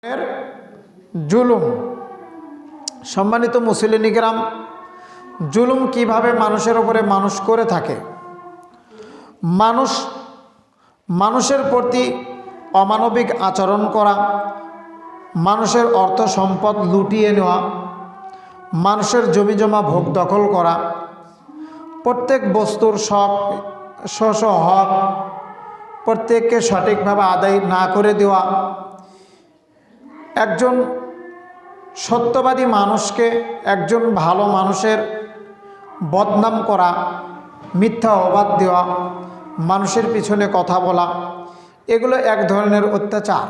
এর জুলুম। সম্মানিত মুসলিম কিরাম, জুলুম কিভাবে মানুষের উপরে মানুষ করে থাকে। মানুষের প্রতি অমানবিক আচরণ করা, মানুষের অর্থ সম্পদ লুটিয়ে নেওয়া, মানুষের জমিজমা ভোগ দখল করা, প্রত্যেক বস্তুর স্ব হক প্রত্যেককে সঠিকভাবে আদায় না করে দেওয়া, একজন সত্যবাদী মানুষকে একজন ভালো মানুষের বদনাম করা, মিথ্যা অবাদ দেওয়া, মানুষের পিছনে কথা বলা, এগুলো এক ধরনের অত্যাচার।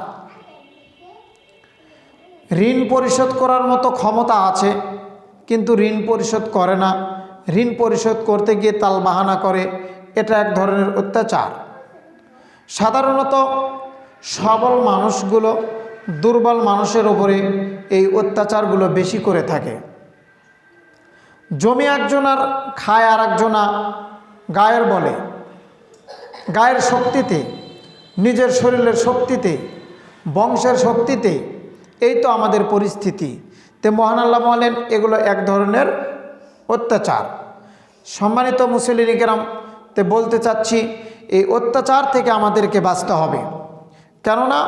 ঋণ পরিশোধ করার মতো ক্ষমতা আছে, কিন্তু ঋণ পরিশোধ করে না, ঋণ পরিশোধ করতে গিয়ে তালবাহানা করে, এটা এক ধরনের অত্যাচার। সাধারণত সবল মানুষগুলো দুর্বল মানুষের উপরে এই অত্যাচারগুলো বেশি করে থাকে। জমি একজনার খায় আর একজনা গায়ের বলে, গায়ের শক্তিতে, নিজের শরীরের শক্তিতে, বংশের শক্তিতে, এই তো আমাদের পরিস্থিতি। তে মহান আল্লাহ বলেন এগুলো এক ধরনের অত্যাচার। সম্মানিত মুসলিম কিরাম, তে বলতে চাচ্ছি এই অত্যাচার থেকে আমাদেরকে বাঁচতে হবে। কেননা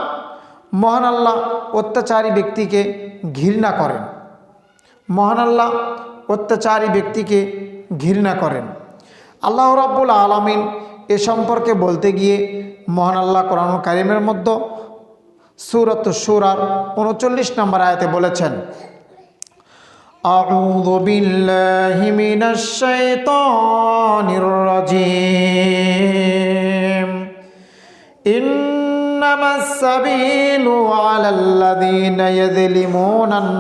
মহান আল্লাহ অত্যাচারী ব্যক্তিকে ঘৃণা করেন। মহান আল্লাহ অত্যাচারী ব্যক্তিকে ঘৃণা করেন। আল্লাহ রাব্বুল আলামিন এ সম্পর্কে বলতে গিয়ে মহান আল্লাহ কোরআনুল কারীমের মধ্যে সূরাত সূরার ৩৯ নম্বর আয়াতে বলেছেন, আউযু বিল্লাহি মিনাশ শাইতানির রাজীম। ইন্নামাস সাবিলু আলাল্লাযীনা ইয়াযলিমুনান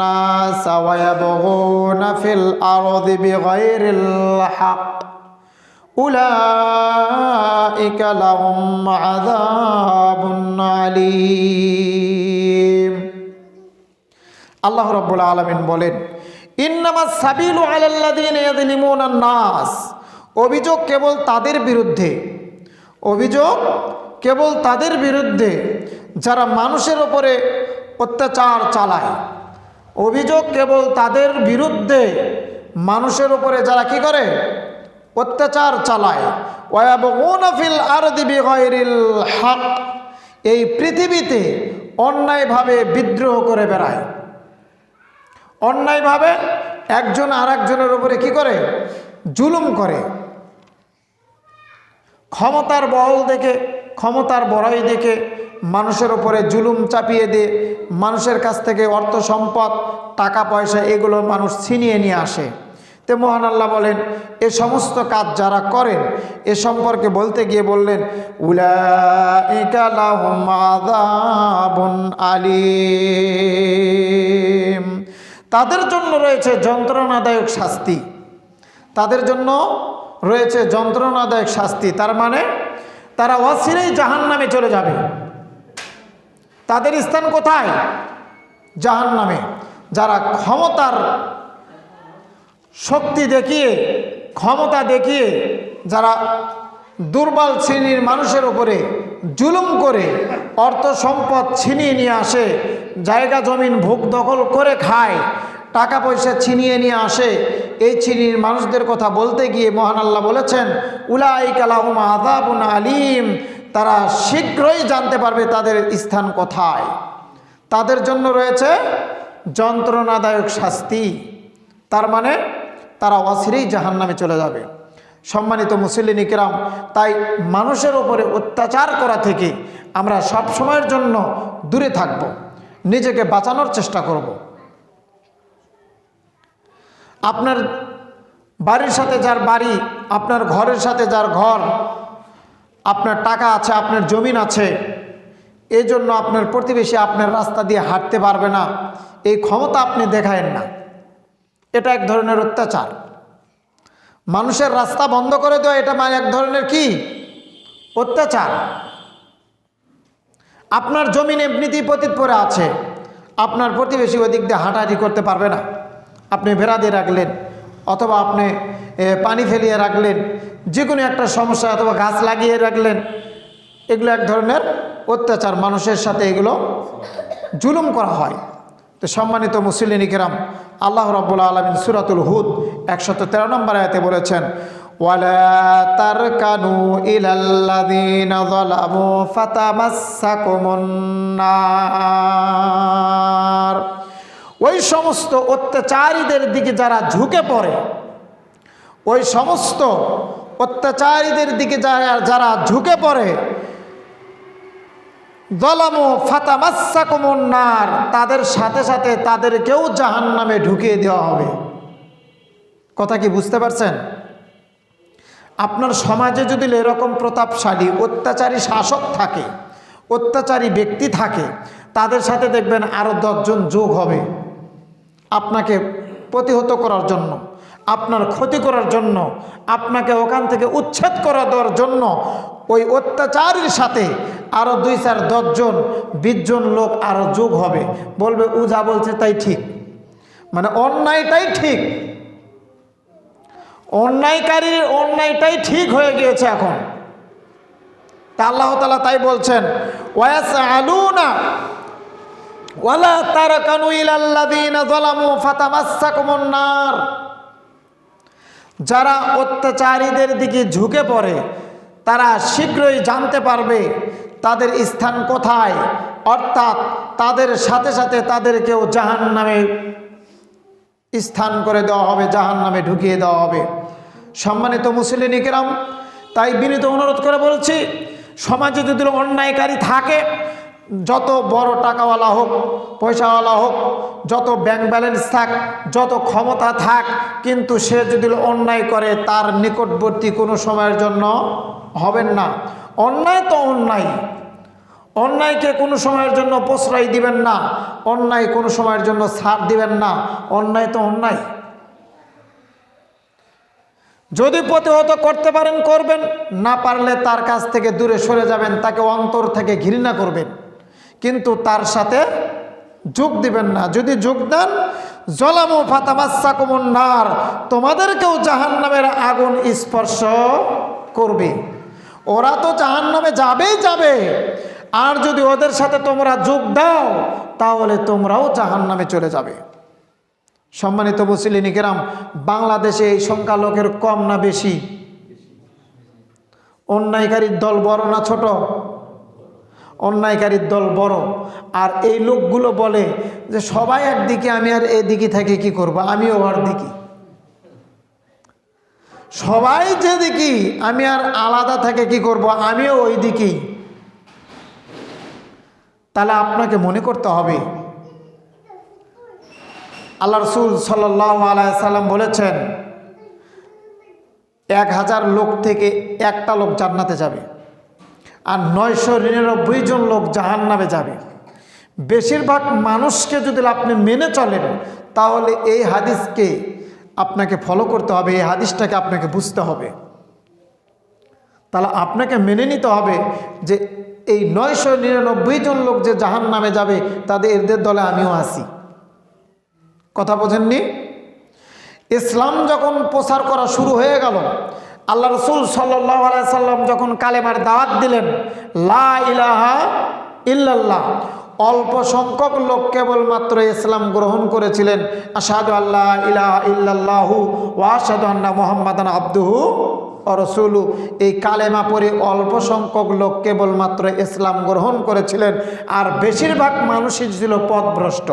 নাসা ওয়া ইয়াবগুনা ফিল আরদি বিগাইরিল হক উলাইকা লাহুম আযাবুন আলীম। আল্লাহ রাব্বুল আলামিন বলেন, ইন্নামাস সাবিলু আলাল্লাযীনা ইয়াযলিমুনান নাস, অভিযোগ কেবল তাদের বিরুদ্ধে, অভিযোগ কেবল তাদের বিরুদ্ধে যারা মানুষের উপরে অত্যাচার চালায়। অভিযোগ কেবল তাদের বিরুদ্ধে মানুষের উপরে যারা কি করে, অত্যাচার চালায়। ওয়ায়াবগুনা ফিল আরদি বিগাইরিল হক, এই পৃথিবীতে অন্যায়ভাবে বিদ্রোহ করে বেড়ায়, অন্যায়ভাবে একজন আর একজনের উপরে কি করে, জুলুম করে। ক্ষমতার বহল দেখে, ক্ষমতার বড়াই দেখে মানুষের উপরে জুলুম চাপিয়ে দিয়ে মানুষের কাছ থেকে অর্থ সম্পদ, টাকা পয়সা এগুলো মানুষ ছিনিয়ে নিয়ে আসে। তে মহান আল্লাহ বলেন এ সমস্ত কাজ যারা করেন এ সম্পর্কে বলতে গিয়ে বললেন, উলাইকা লাহুম আযাবুন আলীম, তাদের জন্য রয়েছে যন্ত্রণাদায়ক শাস্তি, তাদের জন্য রয়েছে যন্ত্রণাদায়ক শাস্তি। তার মানে তারা অচিরেই জাহান্নামে চলে যাবে। তাদের স্থান কোথায়? জাহান্নামে। যারা ক্ষমতার শক্তি দেখিয়ে, ক্ষমতা দেখিয়ে যারা দুর্বল শ্রেণীর মানুষের উপরে জুলুম করে অর্থ সম্পদ ছিনিয়ে নিয়ে আসে, জায়গা জমিন ভোগ দখল করে খায়, টাকা পয়সা ছিনিয়ে নিয়ে আসে, এই শ্রেণীর মানুষদের কথা বলতে গিয়ে মহান আল্লাহ বলেছেন, উলাইকা লাহুম আযাবুন আলীম, তারা শীঘ্রই জানতে পারবে তাদের স্থান কোথায়। তাদের জন্য রয়েছে যন্ত্রণাদায়ক শাস্তি। তার মানে তারা অচিরেই জাহান্নামে চলে যাবে। সম্মানিত মুসলিম কিরাম, তাই মানুষের উপরে অত্যাচার করা থেকে আমরা সব সময়ের জন্য দূরে থাকব, নিজেকে বাঁচানোর চেষ্টা করব। আপনার বাড়ির সাথে যার বাড়ি, আপনার ঘরের সাথে যার ঘর, আপনার টাকা আছে, আপনার জমিন আছে, এই জন্য আপনার প্রতিবেশী আপনার রাস্তা দিয়ে হাঁটতে পারবে না, এই ক্ষমতা আপনি দেখায়েন না, এটা এক ধরনের অত্যাচার। মানুষের রাস্তা বন্ধ করে দেওয়া এটা মানে এক ধরনের কি অত্যাচার। আপনার জমিন এমনিতেই পতিত পড়ে আছে, আপনার প্রতিবেশী ওই দিক দিয়ে হাঁটাহাঁটি করতে পারবে না, আপনি বেড়া দিয়ে রাখলেন অথবা আপনি পানি ফেলিয়ে রাখলেন, যে কোনো একটা সমস্যা, অথবা গাছ লাগিয়ে রাখলেন, এগুলো এক ধরনের অত্যাচার। মানুষের সাথে এগুলো জুলুম করা হয়। তো সম্মানিত মুসলিম কিরাম, আল্লাহ রাব্বুল আলামিন সূরাতুল হুদ 113 নম্বর আয়াতে বলেছেন, ওয়ালা তারকানু ইলাল্লাযীনা যালামু ফাতামাসসাকুমুন নার। ওই সমস্ত অত্যাচারীদের দিকে যারা ঝুঁকে পড়ে, ওই সমস্ত অত্যাচারীদের দিকে যারা ঝুঁকে পড়ে, যালামু ফাতামাসসাকুমুন নার, তাদের সাথে সাথে তাদেরকেও জাহান্নামে ঢুকিয়ে দেওয়া হবে। কথা কি বুঝতে পারছেন? আপনার সমাজে যদি এরকম প্রতাপশালী অত্যাচারী শাসক থাকে, অত্যাচারী ব্যক্তি থাকে, তাদের সাথে দেখবেন আরও 10 জন যোগ হবে আপনাকে প্রতিহত করার জন্য, আপনার ক্ষতি করার জন্য, আপনাকে ওখান থেকে উচ্ছেদ করে দেওয়ার জন্য। ওই অত্যাচারীর সাথে আরও 2, 4, 10 জন 20 জন লোক আরও যোগ হবে, বলবে ও যা বলছে তাই ঠিক, মানে অন্যায়টাই ঠিক, অন্যায়কারীর অন্যায়টাই ঠিক হয়ে গিয়েছে এখন। তা আল্লাহ তাআলা তাই বলছেন, ওয়ায়াসআলুনা ওয়ালা তারকানু ইলাল্লাযীনা যালামু ফাতামাসসাকুমুন নার। যারা অত্যাচারীদের দিকে ঝুঁকে পড়ে তারা শীঘ্রই জানতে পারবে তাদের স্থান কোথায়, অর্থাৎ তাদের সাথে সাথে তাদেরকেও জাহান্নামে স্থান করে দেওয়া হবে, জাহান্নামে ঢুকিয়ে দেওয়া হবে। সম্মানিত মুসলিম কিরাম, তাই বিনীত অনুরোধ করে বলছি, সমাজে যদি অন্যায়কারী থাকে, যত বড় টাকাওয়ালা হোক, পয়সাওয়ালা হোক, যত ব্যাংক ব্যালেন্স থাক, যত ক্ষমতা থাক, কিন্তু সে যদি অন্যায় করে তার নিকটবর্তী কোনো সময়ের জন্য হবেন না। অন্যায় তো অন্যায়, অন্যায়কে কোনো সময়ের জন্য প্রশ্রয় দিবেন না, অন্যায় কোনো সময়ের জন্য ছাড় দিবেন না। অন্যায় তো অন্যায়। যদি প্রতিহত করতে পারেন করবেন, না পারলে তার কাছ থেকে দূরে সরে যাবেন, তাকে অন্তর থেকে ঘৃণা করবেন, কিন্তু তার সাথে যোগ দিবেন না। যদি যোগ দেন, যালামু ফাতামাসসাকুমুন নার, তোমাদেরকেও জাহান্নামের আগুন স্পর্শ করবে। ওরা তো জাহান্নামে যাবেই যাবে, আর যদি ওদের সাথে তোমরা যোগ দাও তাহলে তোমরাও জাহান্নামে চলে যাবে। সম্মানিত মুসলিম কিরাম, বাংলাদেশে এই সংখ্যা লোকের কম না বেশি? অন্যায়কারীর দল বড় না ছোট? অন্যায়কারীর দল বড়। আর এই লোকগুলো বলে যে সবাই একদিকে, আমি আর এদিকে থেকে কি করব, আমিও ওর দিকে। সবাই যেদিকে, আমি আর আলাদা থেকে কি করব, আমিও ওই দিকেই। তাহলে আপনাকে মনে করতে হবে, আল্লাহ রাসূল সাল্লাল্লাহু আলাইহি সাল্লাম বলেছেন 1000 লোক থেকে একটা লোক জান্নাতে যাবে, আর 999 জন লোক জাহান্নামে যাবে। বেশিরভাগ মানুষকে যদি আপনি মেনে চলেন, তাহলে এই হাদিসকে আপনাকে ফলো করতে হবে, এই হাদিসটাকে আপনাকে বুঝতে হবে। তাহলে আপনাকে মেনে নিতে হবে যে এই 999 জন লোক যে জাহান্নামে যাবে, এদের দলে আমিও আছি। কথা বোঝেননি? ইসলাম যখন প্রচার করা শুরু হয়ে গেল, আল্লাহ রাসূল সাল্লাল্লাহু আলাইহি সাল্লাম যখন কালেমার দাওয়াত দিলেন, লা ইলাহা ইল্লাল্লাহ, অল্প সংখ্যক লোক কেবলমাত্র ইসলাম গ্রহণ করেছিলেন। আশহাদু আল্লা ইলাহা ইল্লাল্লাহু ওয়া আশহাদু আন্না মুহাম্মাদান আবদুহু ওয়া রাসূলুহু, এই কালেমা পড়ে অল্প সংখ্যক লোক কেবলমাত্র ইসলাম গ্রহণ করেছিলেন, আর বেশিরভাগ মানুষই ছিল পথভ্রষ্ট।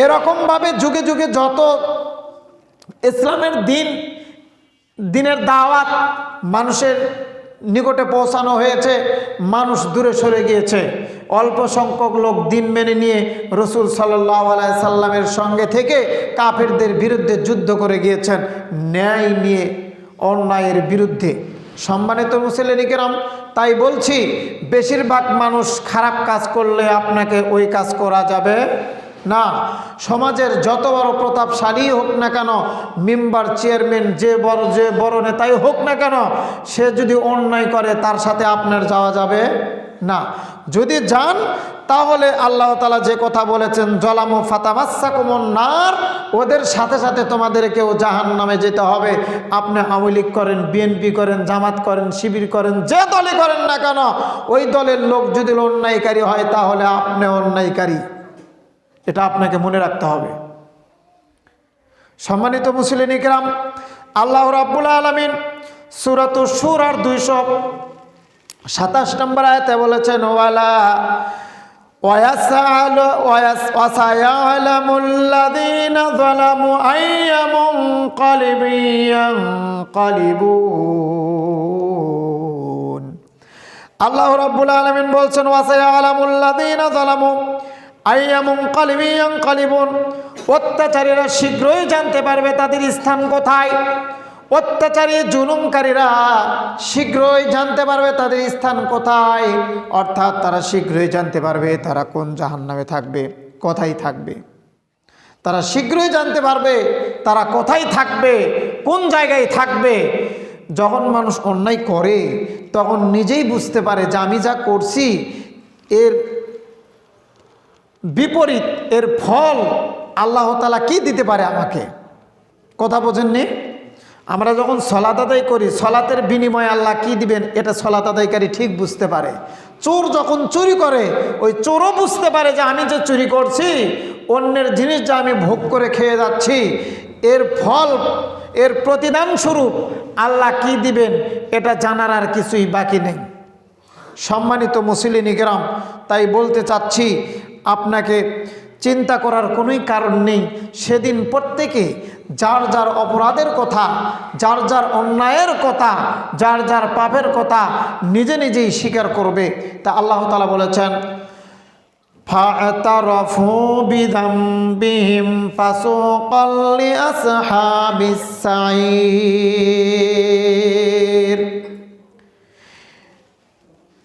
এরকমভাবে যুগে যুগে যত ইসলামের দিনের দাওয়াত মানুষের নিকটে পৌঁছানো হয়েছে, মানুষ দূরে সরে গিয়েছে। অল্প সংখ্যক লোক দিন মেনে নিয়ে রাসূল সাল্লাল্লাহু আলাইহি সাল্লামের সঙ্গে থেকে কাফেরদের বিরুদ্ধে যুদ্ধ করে গিয়েছেন, ন্যায় নিয়ে, অন্যায়ের বিরুদ্ধে। সম্মানিত মুসলিম কিরাম, তাই বলছি, বেশিরভাগ মানুষ খারাপ কাজ করলে আপনাকে ওই কাজ করা যাবে না। সমাজের যত বড় প্রতাপশালী হোক না কেন, মেম্বার, চেয়ারম্যান, যে বড় নেতাই হোক না কেন, সে যদি অন্যায় করে তার সাথে আপনার যাওয়া যাবে না। যদি যান তাহলে আল্লাহ তাআলা যে কথা বলেছেন জলামু ফাতামাসসাকুমুন নার, ওদের সাথে সাথে তোমাদেরকেও জাহান্নামে যেতে হবে। আপনি আওয়ামী লীগ করেন, বিএনপি করেন, জামাত করেন, শিবির করেন, যে দলই করেন না কেন, ওই দলের লোক যদি অন্যায়কারী হয় তাহলে আপনি অন্যায়কারী। এটা আপনাকে মনে রাখতে হবে। সম্মানিত মুসলিম ইকরাম, আল্লাহ রাব্বুল আলামিন সূরাতুশ শূরার 227 নম্বর আয়াতে বলেছেন ওয়ালা ওয়াসায়ালামুল্লাযীনা যালামু আইয়া মুনকালিবিন ইয়ানকালিবুন। আল্লাহ রাব্বুল আলামিন বলছেন ওয়াসায়ালামুল্লাযীনা যালামু আইয়া মুনকালিবিন ইয়ানকালিবুন, অত্যাচারীরা শীঘ্রই জানতে পারবে তাদের স্থান কোথায়। অত্যাচারী জুলুমকারীরা শীঘ্রই জানতে পারবে তাদের স্থান কোথায়, অর্থাৎ তারা শীঘ্রই জানতে পারবে তারা কোন জাহান্নামে থাকবে, কোথায় থাকবে। তারা শীঘ্রই জানতে পারবে তারা কোথায় থাকবে, কোন জায়গায় থাকবে। যখন মানুষ অন্যায় করে তখন নিজেই বুঝতে পারে যে আমি যা করছি এর বিপরীত, এর ফল আল্লাহ তাআলা কি দিতে পারে আমাকে। কথা বোঝেননি? আমরা যখন সলাত আদায় করি, সলাতের বিনিময়ে আল্লাহ কি দিবেন এটা সলাত আদায়কারী ঠিক বুঝতে পারে। চোর যখন চুরি করে ওই চোরও বুঝতে পারে যে আমি যে চুরি করছি, অন্যের জিনিস যা আমি ভোগ করে খেয়ে যাচ্ছি, এর ফল, এর প্রতিদান স্বরূপ আল্লাহ কি দিবেন এটা জানার আর কিছুই বাকি নেই। সম্মানিত মুসলিম ইকরাম, তাই বলতে চাচ্ছি আপনাকে চিন্তা করার কোনোই কারণ নেই। সেদিন প্রত্যেকে যার যার অপরাধের কথা, যার যার অন্যায়ের কথা, যার যার পাপের কথা নিজে নিজেই স্বীকার করবে। তা আল্লাহ তাআলা বলেছেন ফা'তারাফু বিযামবিহিম ফাসুকাল লিআসহাবিস সাঈর।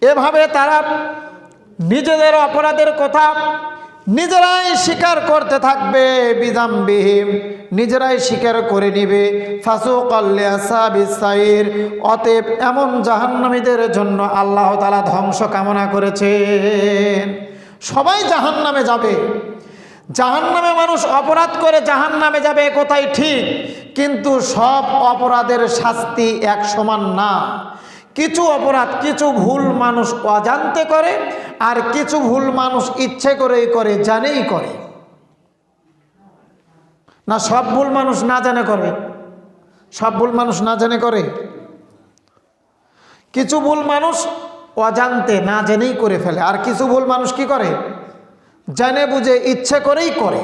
এভাবে তারা নিজেদের অপরাধের কথা নিজেরাই স্বীকার করতে থাকবে। বিযামবিহিম, নিজেরাই স্বীকার করে নিবে। ফাসুকাল লিআসহাবিস সাঈর, অতএব এমন জাহান্নামীদের জন্য আল্লাহ তাআলা ধ্বংস কামনা করেছেন। সবাই জাহান্নামে যাবে। জাহান্নামে মানুষ অপরাধ করে জাহান্নামে যাবে কোথায় ঠিক, কিন্তু সব অপরাধের শাস্তি এক সমান না। কিছু অপরাধ, কিছু ভুল মানুষ অজান্তে করে, আর কিছু ভুল মানুষ ইচ্ছে করেই করে, জানেই করে না। সব ভুল মানুষ না জানে করে, সব ভুল মানুষ না জানে করে। কিছু ভুল মানুষ অজান্তে না জেনেই করে ফেলে, আর কিছু ভুল মানুষ কি করে জেনে বুঝে ইচ্ছে করেই করে।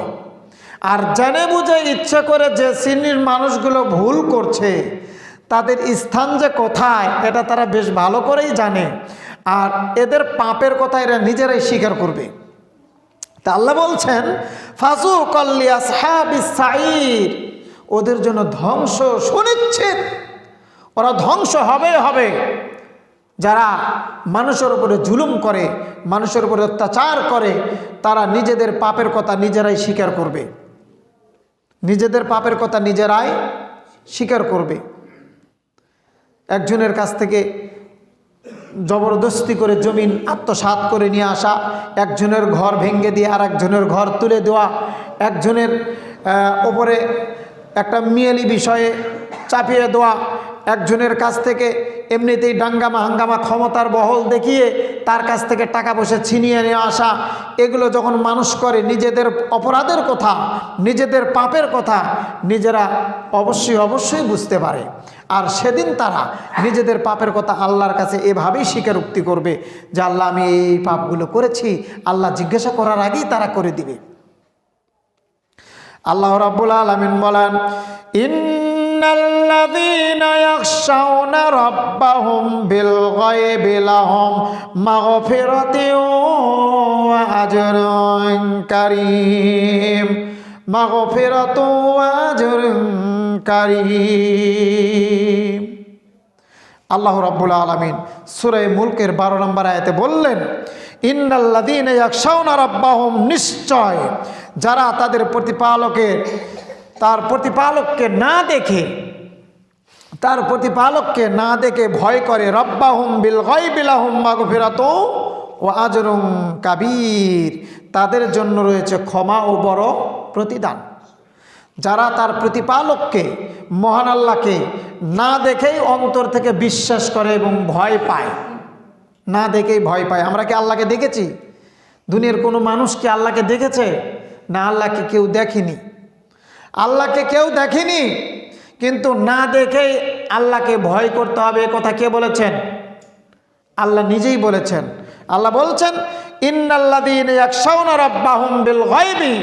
আর জেনে বুঝে ইচ্ছে করে যে শ্রেণীর মানুষগুলো ভুল করছে তাদের স্থান যে কোথায় এটা তারা বেশ ভালো করেই জানে, আর এদের পাপের কথা এরা নিজেরাই স্বীকার করবে। তা আল্লাহ বলছেন ফাসুকাল লিআসহাবিস সাঈর, ওদের জন্য ধ্বংস সুনিশ্চিত, ওরা ধ্বংস হবে হবে। যারা মানুষের উপরে জুলুম করে, মানুষের উপরে অত্যাচার করে, তারা নিজেদের পাপের কথা নিজেরাই স্বীকার করবে, নিজেদের পাপের কথা নিজেরাই স্বীকার করবে। একজনের কাছ থেকে জবরদস্তি করে জমিন আত্মসাৎ করে নিয়ে আসা, একজনের ঘর ভেঙে দিয়ে আর একজনের ঘর তুলে দেওয়া, একজনের ওপরে একটা মেয়ালি বিষয়ে চাপিয়ে দেওয়া, একজনের কাছ থেকে এমনিতেই ডাঙ্গামা হাঙ্গামা ক্ষমতার বহল দেখিয়ে তার কাছ থেকে টাকা পয়সা ছিনিয়ে নিয়ে আসা, এগুলো যখন মানুষ করে নিজেদের অপরাধের কথা, নিজেদের পাপের কথা নিজেরা অবশ্যই বুঝতে পারে। আর সেদিন তারা নিজেদের পাপের কথা আল্লাহর কাছে এভাবেই স্বীকারোক্তি করবে যে আল্লাহ আমি এই পাপগুলো করেছি। আল্লাহ জিজ্ঞাসা করার আগেই তারা করে দিবে। আল্লাহ রাব্বুল আলামিন বলেন ইন্নাল্লাযীনা ইয়াখশাউনা রাব্বাহুম বিল গায়বি লাহুম মাগফিরাতুন ওয়া আজরুন কারীম, মাগফিরাতুন ওয়া আজরুন কারীম। আল্লাহ রাব্বুল আলামিন সূরা মুলকের 12 নম্বর আয়াতে বললেন ইন্নাল্লাযীনা ইয়াখশাউনা রাব্বাহুম, নিশ্চয় যারা তাদের তার প্রতিপালককে না দেখে ভয় করে, রব্বাহুম বিল গায়বি লাহুম মাগফিরাতুন ও আজরুন কাবীর, তাদের জন্য রয়েছে ক্ষমা ও বড় প্রতিদান। যারা তার প্রতিপালককে, মহান আল্লাহকে না দেখেই অন্তর থেকে বিশ্বাস করে এবং ভয় পায়, না দেখেই ভয় পায়। আমরা কি আল্লাহকে দেখেছি? দুনিয়ার কোনো মানুষ কি আল্লাহকে দেখেছে? না, আল্লাহকে কেউ দেখেনি। আল্লাহকে কেউ দেখেনি, কিন্তু না দেখেই আল্লাহকে ভয় করতে হবে, এ কথা কে বলেছেন? আল্লাহ নিজেই বলেছেন। আল্লাহ বলছেন, ইন্নাল্লাযীনা ইয়াখশাউনা রাব্বাহুম বিল গায়বি,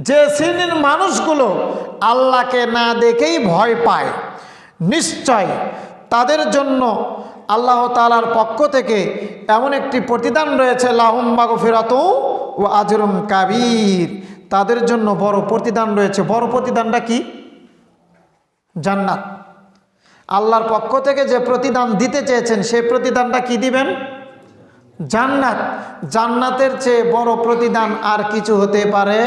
যে শ্রেণীর মানুষগুলো আল্লাহকে না দেখেই ভয় পায়, নিশ্চয় তাদের জন্য আল্লাহ তাআলার পক্ষ থেকে এমন একটি প্রতিদান রয়েছে, লাহুম মাগফিরাতুন ওয়া আজরুন কাবীর, তাদের জন্য বড় প্রতিদান রয়েছে। বড় প্রতিদানটা কি? জান্নাত। আল্লাহর পক্ষ থেকে যে প্রতিদান দিতে চেয়েছেন, সেই প্রতিদানটা কি দিবেন? জান্নাত। জান্নাতের চেয়ে বড় প্রতিদান আর কিছু হতে পারে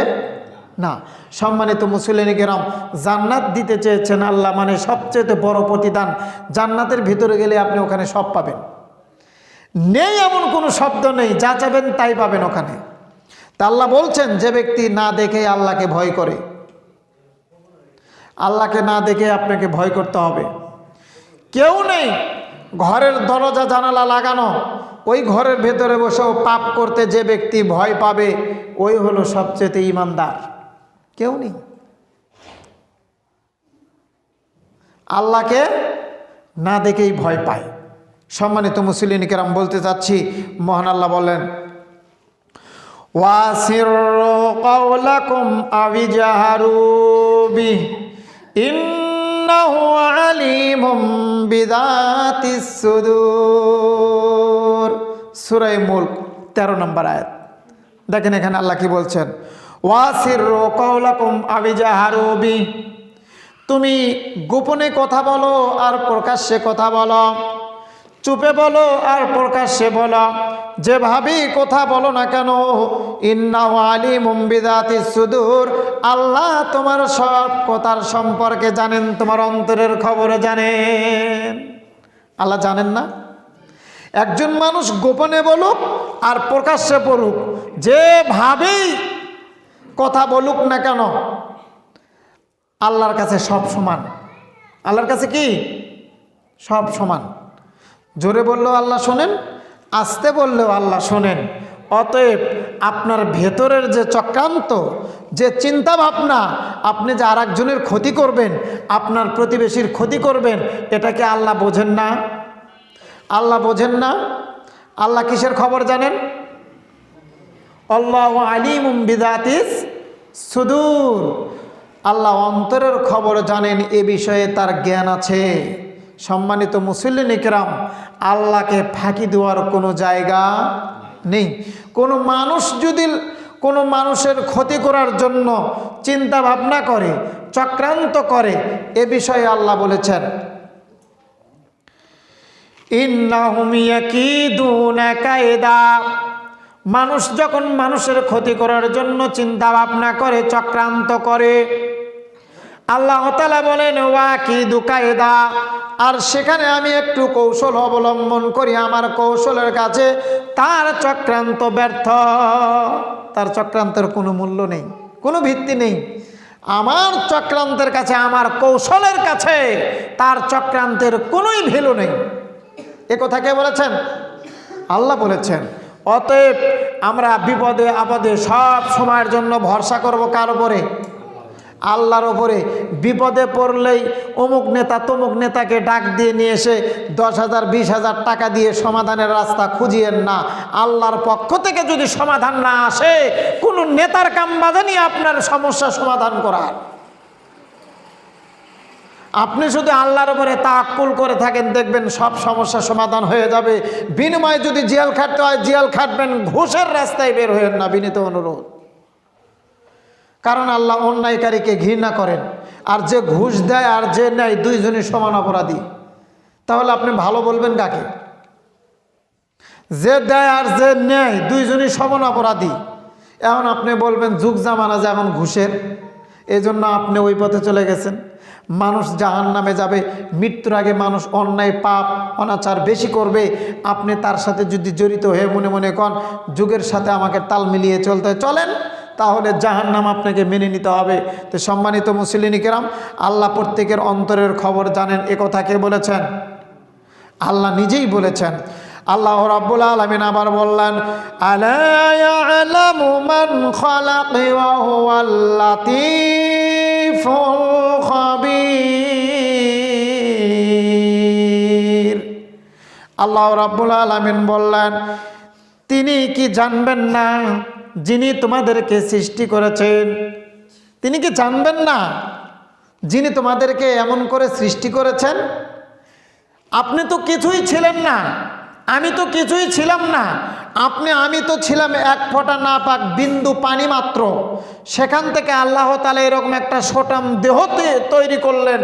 না। সম্মানিত মুসলিম কেরাম, জান্নাত দিতে চেয়েছেন আল্লাহ, মানে সবচেয়ে বড় প্রতিদান। জান্নাতের ভিতরে গেলে আপনি ওখানে সব পাবেন, নেই এমন কোনো শব্দ নেই, যা চাবেন তাই পাবেন ওখানে। তা আল্লাহ বলছেন, যে ব্যক্তি না দেখে আল্লাহকে ভয় করে, আল্লাহকে না দেখে আপনাকে ভয় করতে হবে। কেউ নেই, ঘরের দরজা জানালা লাগানো, ওই ঘরের ভেতরে বসেও পাপ করতে যে ব্যক্তি ভয় পাবে, ওই হলো সবচেয়ে ঈমানদার। কেউ নেই। আল্লাহকে না দেখেই ভয় পায়। সম্মানিত মুসলিম কেরাম, বলতে চাচ্ছি, মহান আল্লাহ বলেন, ওয়াসিরু কাওলাকুম আও জাহারু বিহি ইন্নাহু আলিমুম বিযাতিস সুদূর। সূরা মুলক 13 নম্বর আয়াত। দেখেন এখানে আল্লাহ কি বলছেন, ওয়াসিরু কাওলাকুম আও জাহারু বিহি, তুমি গোপনে কথা বলো আর প্রকাশ্যে কথা বলো, চুপে বলো আর প্রকাশ্যে বলো, যেভাবেই কথা বলো না কেন, ইন্নাহু আলিমুম বিযাতিস সুদূর, আল্লাহ তোমার সব কথার সম্পর্কে জানেন, তোমার অন্তরের খবর জানেন। আল্লাহ জানেন না? একজন মানুষ গোপনে বলুক আর প্রকাশ্যে বলুক, যেভাবেই কথা বলুক না কেন, আল্লাহর কাছে সব সমান। আল্লাহর কাছে কি? সব সমান। জোরে বললেও আল্লাহ শোনেন, আস্তে বললেও আল্লাহ শোনেন। অতএব আপনার ভেতরের যে চক্রান্ত, যে চিন্তা ভাবনা, আপনি যে আর একজনের ক্ষতি করবেন, আপনার প্রতিবেশীর ক্ষতি করবেন, এটাকে আল্লাহ বোঝেন না? আল্লাহ বোঝেন না? আল্লাহ কিসের খবর জানেন? আল্লাহু আলিমুম বিযাতিস সুদূর, আল্লাহ অন্তরের খবর জানেন, এ বিষয়ে তার জ্ঞান আছে। সম্মানিত মুসলিম ইকরাম, আল্লাহকে ফাঁকি দেওয়ার কোনো জায়গা নেই। কোনো মানুষ যদি কোনো মানুষের ক্ষতি করার জন্য চিন্তা ভাবনা করে, চক্রান্ত করে, এ বিষয়ে আল্লাহ বলেছেন, ইন্নাহুম ইয়াকিদুনা কায়দা, মানুষ যখন মানুষের ক্ষতি করার জন্য চিন্তা ভাবনা করে, চক্রান্ত করে, আল্লাহ তাআলা বলেন ওয়াকিদু কায়দা, আর সেখানে আমি একটু কৌশল অবলম্বন করি, আমার কৌশলের কাছে তার চক্রান্ত ব্যর্থ। তার চক্রান্তের কোনো মূল্য নেই, কোনো ভিত্তি নেই। আমার চক্রান্তের কাছে, আমার কৌশলের কাছে তার চক্রান্তের কোনোই ভ্যালু নেই। এ কথা কে বলেছেন? আল্লাহ বলেছেন। অতএব আমরা বিপদে আপদে সব সময়ের জন্য ভরসা করব কার উপরে? আল্লাহর ওপরে। বিপদে পড়লেই অমুক নেতা তমুক নেতাকে ডাক দিয়ে নিয়ে এসে 10,000 20,000 টাকা দিয়ে সমাধানের রাস্তা খুঁজিয়েন না। আল্লাহর পক্ষ থেকে যদি সমাধান না আসে, কোন নেতার কাম বাঁধেনি আপনার সমস্যা সমাধান করার। আপনি শুধু আল্লাহর উপরে তাওয়াক্কুল করে থাকেন, দেখবেন সব সমস্যা সমাধান হয়ে যাবে। বিনিময়ে যদি জেল খাটতে হয় জেল খাটবেন, ঘুষের রাস্তায় বের হয়েন না, বিনীত অনুরোধ। কারণ আল্লাহ অন্যায়কারীকে ঘৃণা করেন, আর যে ঘুষ দেয় আর যে নেয় দুইজনই সমান অপরাধী। তাহলে আপনি ভালো বলবেন কাকে? যে দেয় আর যে নেয় দুইজনই সমান অপরাধী। এখন আপনি বলবেন যুগ জামানা যে এখন ঘুষের, এই জন্য আপনি ওই পথে চলে গেছেন। মানুষ জাহান্নামে যাবে, মৃত্যুর আগে মানুষ অন্যায় পাপ অনাচার বেশি করবে, আপনি তার সাথে যদি জড়িত হয়ে মনে মনে কন যুগের সাথে আমাকে তাল মিলিয়ে চলতে চলেন, তাহলে জাহান্নাম আপনাকে মেনে নিতে হবে। তো সম্মানিত মুসলিম কিরাম, আল্লাহ প্রত্যেকের অন্তরের খবর জানেন, এ কথা কে বলেছেন? আল্লাহ নিজেই বলেছেন। আল্লাহ রাব্বুল আলামিন আবার বললেন, আলা ইয়ালামু মান খালাক ওয়া হুয়াল লাতীফুল খাবীর। আল্লাহ রাব্বুল আলামিন বললেন, তিনি কি জানবেন না যিনি তোমাদেরকে সৃষ্টি করেছেন? তিনি কি জানবেন না যিনি তোমাদেরকে এমন করে সৃষ্টি করেছেন? আপনি তো কিছুই ছিলেন না, আমি তো কিছুই ছিলাম না, আমি তো ছিলাম এক ফোঁটা না পাক বিন্দু পানি মাত্র। সেখান থেকে আল্লাহ তাআলা এরকম একটা সোটাম দেহ তৈরি করলেন,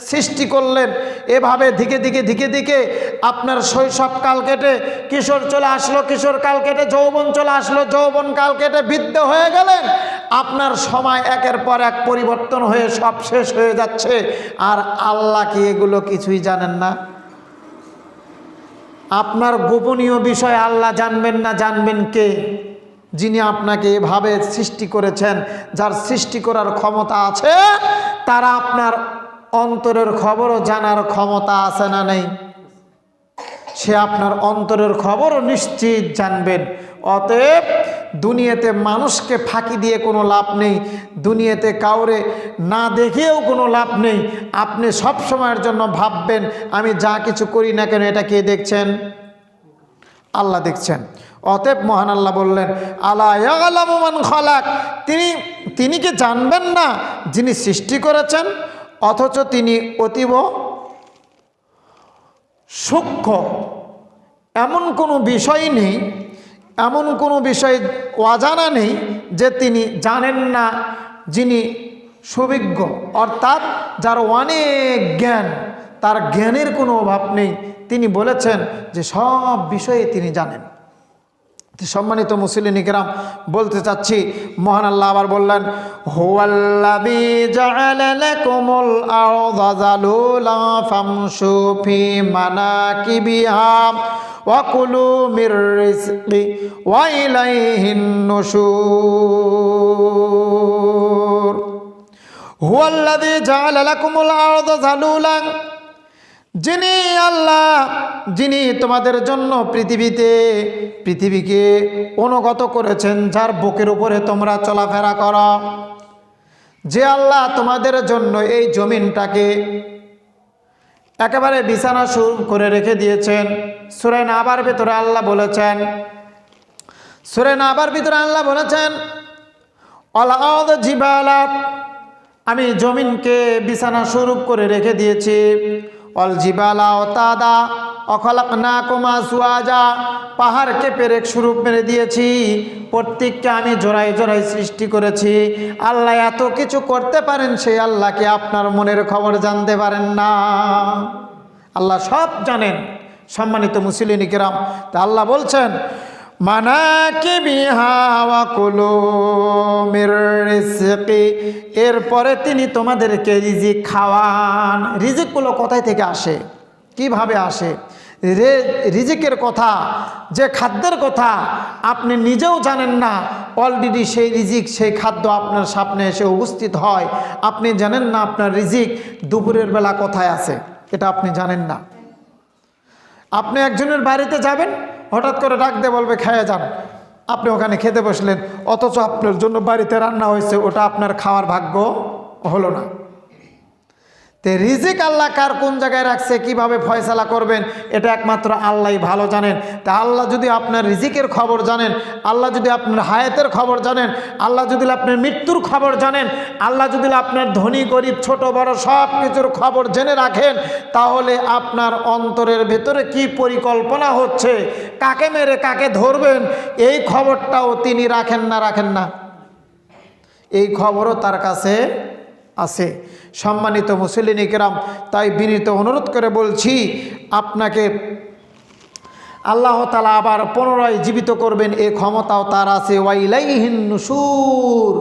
সৃষ্টি করলেন। এভাবে ধীরে ধীরে আপনার শৈশবকাল কেটে কিশোর চলে আসলো, কিশোরকাল কেটে যৌবন চলে আসলো, যৌবনকাল কেটে বৃদ্ধ হয়ে গেলেন। আপনার সময় একের পর এক পরিবর্তন হয়ে সব শেষ হয়ে যাচ্ছে, আর আল্লাহ কি এগুলো কিছুই জানেন না? আপনার গোপনীয় বিষয় আল্লাহ জানবেন না, জানবেন কে? যিনি আপনাকে এভাবে সৃষ্টি করেছেন, যার সৃষ্টি করার ক্ষমতা আছে, তারা আপনার অন্তরের খবরও জানার ক্ষমতা আছে না নেই? সে আপনার অন্তরের খবরও নিশ্চিত জানবেন। অতএব দুনিয়াতে মানুষকে ফাঁকি দিয়ে কোনো লাভ নেই, দুনিয়াতে কাউরে না দেখেও কোনো লাভ নেই। আপনি সব সময়ের জন্য ভাববেন আমি যা কিছু করি না কেন এটা কে দেখছেন? আল্লাহ দেখছেন। অতএব মহান আল্লাহ বললেন, আলা ইয়ালামু মান খালাক, তিনি কি জানবেন না যিনি সৃষ্টি করেছেন? অথচ তিনি অতীব সূক্ষ্ম। এমন কোনো বিষয় নেই, এমন কোনো বিষয় অজানা নেই যে তিনি জানেন না। যিনি সুবিজ্ঞ, অর্থাৎ যার অনেক জ্ঞান, তার জ্ঞানের কোনো অভাব নেই, তিনি বলেছেন যে সব বিষয়ে তিনি জানেন। সম্মানিত মুসলিম কিরাম, বলতে চাচ্ছি মহান আল্লাহ আবার বললেন, হুয়াল্লাযী জাআলা লাকুমুল আরযা যালুলা ফামশু ফি মানাকিবিহা ওয়া কুলু মির রিজকি ওয়া ইলাইহিন নুশুর। হুয়াল্লাযী জাআলা লাকুমুল আরযা যালুলা, যিনি আল্লাহ, যিনি তোমাদের জন্য পৃথিবীকে অনুগত করেছেন, যার বুকের উপরে তোমরা চলাফেরা করো। যে আল্লাহ তোমাদের জন্য এই জমিনটাকে একেবারে বিছানা শুরু করে রেখে দিয়েছেন। সূরা নাবার ভিতরে আল্লাহ বলেছেন, আল আরদ জিবালা, আমি জমিনকে বিছানা স্বরূপ করে রেখে দিয়েছি। অল জিবালা ওতাদা অখলাকনাকুম আসওয়াজা, পাহাড়কে পেরেক স্বরূপ মেরে দিয়েছি, প্রত্যেককে আমি জোড়ায় জোড়ায় সৃষ্টি করেছি। আল্লাহ এত কিছু করতে পারেন, সেই আল্লাহকে আপনার মনের খবর জানতে পারেন না? আল্লাহ সব জানেন। সম্মানিত মুসলিম কিরাম, তা আল্লাহ বলছেন, মানাকিবিহা ওয়া কুলু মির রিজকি, এরপরে তিনি তোমাদেরকে রিজিক খাওয়ান। রিজিকগুলো কোথায় থেকে আসে, কিভাবে আসে? রিজিকের কথা, যে খাদ্যের কথা আপনি নিজেও জানেন না, অলরেডি সেই রিজিক, সেই খাদ্য আপনার সামনে এসে উপস্থিত হয়। আপনি জানেন না আপনার রিজিক দুপুরের বেলা কোথায় আছে, এটা আপনি জানেন না। আপনি একজনের বাড়িতে যাবেন, হঠাৎ করে ডাক দিয়ে বলবে খেয়ে যান, আপনি ওখানে খেতে বসলেন, অথচ আপনার জন্য বাড়িতে রান্না হয়েছে, ওটা আপনার খাওয়ার ভাগ্য হলো না। তে রিজিক আল্লাহ কার কোন জায়গায় রাখছে, কিভাবে ফয়সালা করবেন, এটা একমাত্র আল্লাহই ভালো জানেন। তা আল্লাহ যদি আপনার রিজিকের খবর জানেন, আল্লাহ যদি আপনার হায়াতের খবর জানেন, আল্লাহ যদি আপনার মৃত্যুর খবর জানেন, আল্লাহ যদি আপনার ধনী গরিব ছোট বড় সব কিছুর খবর জেনে রাখেন, তাহলে আপনার অন্তরের ভেতরে কি পরিকল্পনা হচ্ছে, কাকে মেরে কাকে ধরবেন, এই খবরটাও তিনি রাখেন না? এই খবরও তার কাছে আছে। সম্মানিত মুসলিম কিরাম, তাই বিনীত অনুরোধ করে বলছি, আপনাকে আল্লাহ তাআলা আবার পুনরায় জীবিত করবেন, এই ক্ষমতাও তার আছে। ওয়া ইলাইহিন নুশুর,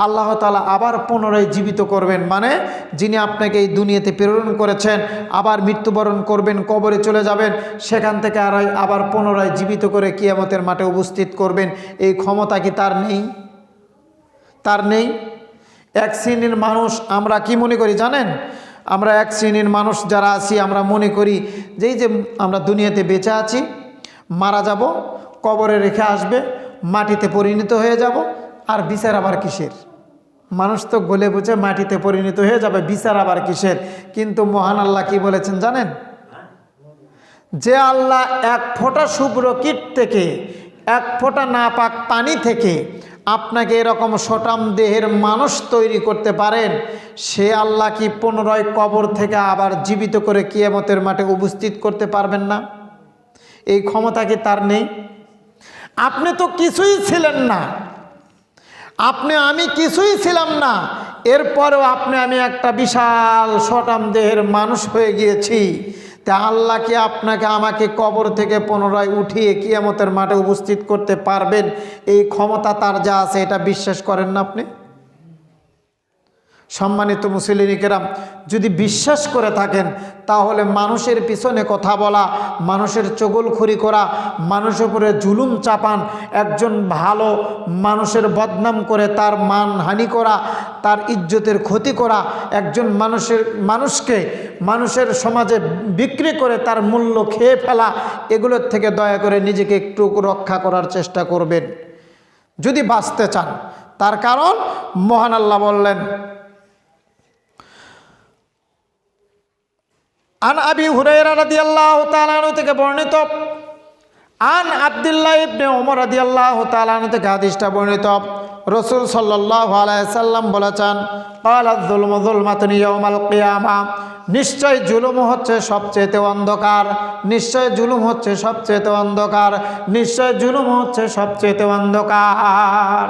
আল্লাহ তাআলা আবার পুনরায় জীবিত করবেন, মানে যিনি আপনাকে এই দুনিয়াতে প্রেরণ করেছেন, আবার মৃত্যুবরণ করবেন, কবরে চলে যাবেন, সেখান থেকে আবার পুনরায় জীবিত করে কিয়ামতের মাঠে উপস্থিত করবেন, এই ক্ষমতা কি তার নেই? তার নেই। এক শ্রেণীর মানুষ আমরা কি মনে করি জানেন? আমরা এক শ্রেণীর মানুষ যারা আছি আমরা মনে করি যে এই যে আমরা দুনিয়াতে বেঁচে আছি, মারা যাব, কবরে রেখে আসবে, মাটিতে পরিণত হয়ে যাব, আর বিচার আবার কিসের? মানুষ তো গলে বুঝে মাটিতে পরিণত হয়ে যাবে, বিচার আবার কিসের? কিন্তু মহান আল্লাহ কি বলেছেন জানেন? যে আল্লাহ এক ফোঁটা শুভ্র কীট থেকে, এক ফোঁটা নাপাক পানি থেকে আপনাকে এরকম সটাম দেহের মানুষ তৈরি করতে পারেন, সে আল্লাহ কি পুনরায় কবর থেকে আবার জীবিত করে কিয়ামতের মাঠে উপস্থিত করতে পারবেন না? এই ক্ষমতা কি তার নেই? আপনি তো কিছুই ছিলেন না, আমি কিছুই ছিলাম না, এরপরেও আমি একটা বিশাল সটাম দেহের মানুষ হয়ে গিয়েছি। তা আল্লাহ কি আপনাকে আমাকে কবর থেকে পুনরায় উঠিয়ে কিয়ামতের মাঠে উপস্থিত করতে পারবেন? এই ক্ষমতা তার যা আছে, এটা বিশ্বাস করেন না আপনি? সম্মানিত মুসলিম কেরাম, যদি বিশ্বাস করে থাকেন তাহলে মানুষের পিছনে কথা বলা, মানুষের চগলখড়ি করা, মানুষের উপরে জুলুম চাপান, একজন ভালো মানুষের বদনাম করে তার মানহানি করা, তার ইজ্জতের ক্ষতি করা, একজন মানুষকে মানুষের সমাজে বিক্রি করে তার মূল্য খেয়ে ফেলা, এগুলোর থেকে দয়া করে নিজেকে একটু রক্ষা করার চেষ্টা করবেন যদি বাঁচতে চান। তার কারণ মহান আল্লাহ বললেন, আন আবি হুরায়রা রাদিয়াল্লাহু তাআলা আনহু থেকে বর্ণিত, আন আব্দুল্লাহ ইবনে ওমর রাদিয়াল্লাহু তাআলা আনহু থেকে হাদিসটা বর্ণিত, রাসূল সাল্লাল্লাহু আলাইহি সাল্লাম বলেছেন, ক্বালায যুলমু যুলমাতুন ইয়াউমাল কিয়ামাহ, নিশ্চয় জুলুম হচ্ছে সবচেয়ে অন্ধকার, নিশ্চয় জুলুম হচ্ছে সবচেয়ে অন্ধকার, নিশ্চয় জুলুম হচ্ছে সবচেয়ে অন্ধকার।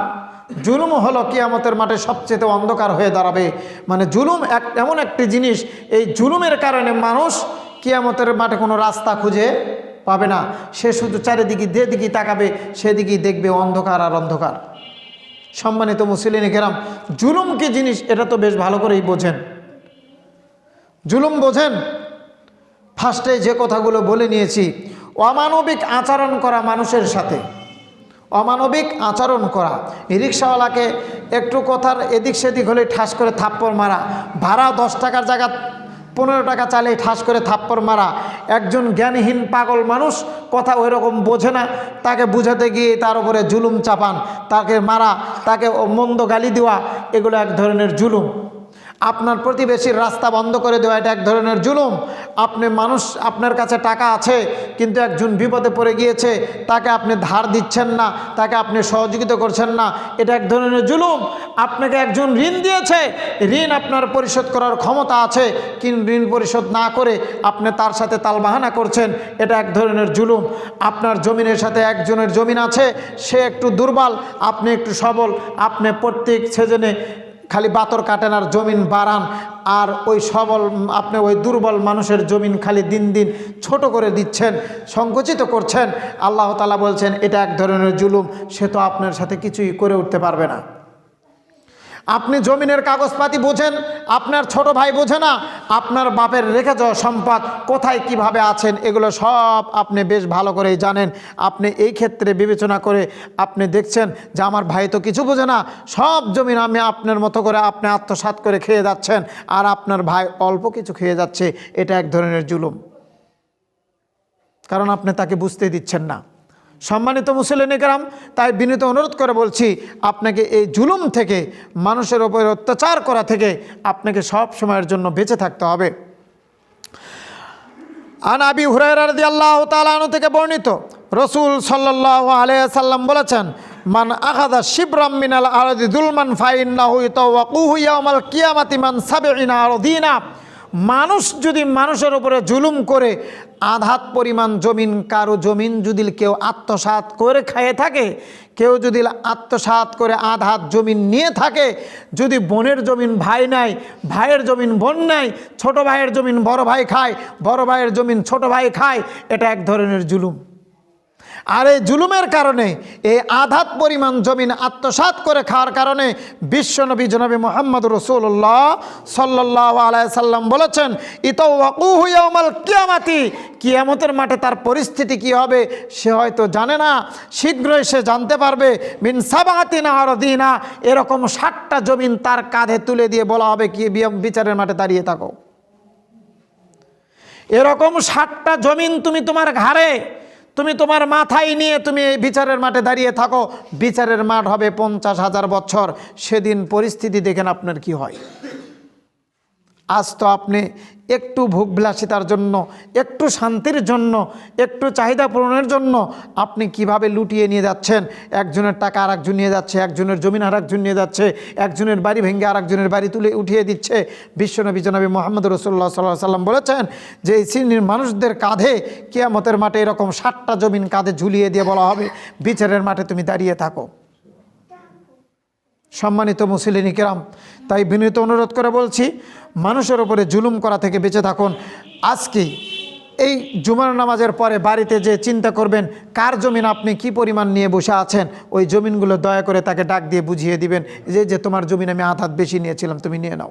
জুলুম হলো কিয়ামতের মাঠে সবচেয়ে অন্ধকার হয়ে দাঁড়াবে। মানে জুলুম এমন একটি জিনিস, এই জুলুমের কারণে মানুষ কিয়ামতের মাঠে কোনো রাস্তা খুঁজে পাবে না, সে শুধু চারিদিকে যেদিকেই তাকাবে সেদিকেই দেখবে অন্ধকার আর অন্ধকার। সম্মানিত মুসলিম কেরাম, জুলুম কি জিনিস এটা তো বেশ ভালো করেই বোঝেন। জুলুম বোঝেন? ফার্স্টে যে কথাগুলো বলে নিয়েছি, অমানবিক আচরণ করা মানুষের সাথে, অমানবিক আচরণ করা, রিক্সাওয়ালাকে একটু কথার এদিক সেদিক হলে ঠাস করে থাপ্পড় মারা, ভাড়া 10 টাকার জায়গা 15 টাকা চালে ঠাস করে থাপ্পড় মারা, একজন জ্ঞানহীন পাগল মানুষ কথা ওই রকম বোঝে না, তাকে বুঝাতে গিয়ে তার উপরে জুলুম চাপান, তাকে মারা, তাকে মন্দ গালি দেওয়া, এগুলো এক ধরনের জুলুম। আপনার প্রতিবেশীর রাস্তা বন্ধ করে দেওয়া, এটা এক ধরনের জুলুম। আপনার কাছে টাকা আছে কিন্তু একজন বিপদে পড়ে গিয়েছে, তাকে আপনি ধার দিচ্ছেন না, তাকে আপনি সহযোগিতা করছেন না, এটা এক ধরনের জুলুম। আপনাকে একজন ঋণ দিয়েছে, ঋণ আপনার পরিশোধ করার ক্ষমতা আছে কিন্তু ঋণ পরিশোধ না করে আপনি তার সাথে তালবাহানা করছেন, এটা এক ধরনের জুলুম। আপনার জমিনের সাথে একজনের জমিন আছে, সে একটু দুর্বল, আপনি একটু সবল, আপনি প্রত্যেক সিজনে খালি বাতর কাটেন আর জমিন বাড়ান, আর ওই সবল আপনি ওই দুর্বল মানুষের জমিন খালি দিন দিন ছোট করে দিচ্ছেন, সংকুচিত করছেন। আল্লাহ তাআলা বলছেন এটা এক ধরনের জুলুম, সে তো আপনার সাথে কিছুই করে উঠতে পারবে না। আপনি জমিনের কাগজপাতি বোঝেন, আপনার ছোট ভাই বোঝে না, আপনার বাপের রেখে যাওয়া সম্পদ কোথায় কিভাবে আছেন এগুলো সব আপনি বেশ ভালো করেই জানেন। আপনি এই ক্ষেত্রে বিবেচনা করে আপনি দেখছেন যে আমার ভাই তো কিছু বোঝে না, সব জমিন আমি আপনার মতো করে আপনি আত্মসাৎ করে খেয়ে যাচ্ছেন, আর আপনার ভাই অল্প কিছু খেয়ে যাচ্ছে, এটা এক ধরনের জুলুম, কারণ আপনি তাকে বুঝতে দিচ্ছেন না। সম্মানিত মুসলিম কেরাম, তাই বিনীত অনুরোধ করে বলছি, আপনাকে এই জুলুম থেকে, মানুষের উপর অত্যাচার করা থেকে আপনাকে সব সময়ের জন্য বেঁচে থাকতে হবে। আন আবি হুরায়রা রাদিয়াল্লাহু তাআলা আনহু থেকে বর্ণিত, রাসূল সাল্লাল্লাহু আলাইহি সাল্লাম বলেছেন, মান আখাযা শিবরাম মিনাল আরদি যুলমান ফাইন্নাহু ইয়াতাওয়াকুহু ইয়াউমাল কিয়ামাতি মান সাবঈনা আরদিনা। মানুষ যদি মানুষের উপরে জুলুম করে আধাত পরিমাণ জমিন, কারো জমিন যদি কেউ আত্মসাৎ করে খেয়ে থাকে, কেউ যদি আত্মসাৎ করে আধাত জমিন নিয়ে থাকে, যদি বোনের জমিন ভাই নেয়, ভাইয়ের জমিন বোন নেয়, ছোটো ভাইয়ের জমিন বড় ভাই খায়, বড় ভাইয়ের জমিন ছোট ভাই খায়, এটা এক ধরনের জুলুম। আর এই জুলুমের কারণে, এই আধাত পরিমাণ জমিন আত্মসাৎ করে খাওয়ার কারণে বিশ্বনবী জনাবি মুহাম্মদ রাসূলুল্লাহ সাল্লাল্লাহু আলাইহি সাল্লাম বলেছেন, ইতাওয়াকুহু ইয়াউমাল কিয়ামাতি, কিয়ামতের মাঠে তার পরিস্থিতি কি হবে সে হয়তো জানে না, শীঘ্রই সে জানতে পারবে। মিন সাবাতিনা আরদিনা, এরকম 60টা জমিন তার কাঁধে তুলে দিয়ে বলা হবে কি বিচারের মাঠে দাঁড়িয়ে থাকো। এরকম 60টা জমিন তুমি তোমার ঘাড়ে, তুমি তোমার মাথায় নিয়ে তুমি এই বিচারের মাঠে দাঁড়িয়ে থাকো। বিচারের মাঠ হবে 50,000 বছর। সেদিন পরিস্থিতি দেখেন আপনার কি হয়। আজ তো আপনি একটু ভোগবিলাসিতার জন্য, একটু শান্তির জন্য, একটু চাহিদা পূরণের জন্য আপনি কিভাবে লুটিয়ে নিয়ে যাচ্ছেন। একজনের টাকা আর একজন নিয়ে যাচ্ছে, একজনের জমিন আর একজন নিয়ে যাচ্ছে, একজনের বাড়ি ভেঙে আর একজনের বাড়ি তুলে উঠিয়ে দিচ্ছে। বিশ্বনবী জনাবি মুহাম্মদ রাসূলুল্লাহ সাল্লাল্লাহু আলাইহি সাল্লাম বলেছেন যে এই শ্রেণীর মানুষদের কাঁধে কিয়ামতের মাঠে এরকম 60টা জমিন কাঁধে ঝুলিয়ে দিয়ে বলা হবে বিচারের মাঠে তুমি দাঁড়িয়ে থাকো। সম্মানিত মুসলিম কিরাম, তাই বিনীত অনুরোধ করে বলছি, মানুষের উপরে জুলুম করা থেকে বেঁচে থাকুন। আজকে এই জুমার নামাজের পরে বাড়িতে যে চিন্তা করবেন কার জমিন আপনি কি পরিমাণ নিয়ে বসে আছেন, ওই জমিনগুলো দয়া করে তাকে ডাক দিয়ে বুঝিয়ে দিবেন যে তোমার জমিন আমি আধাত বেশি নিয়েছিলাম, তুমি নিয়ে নাও।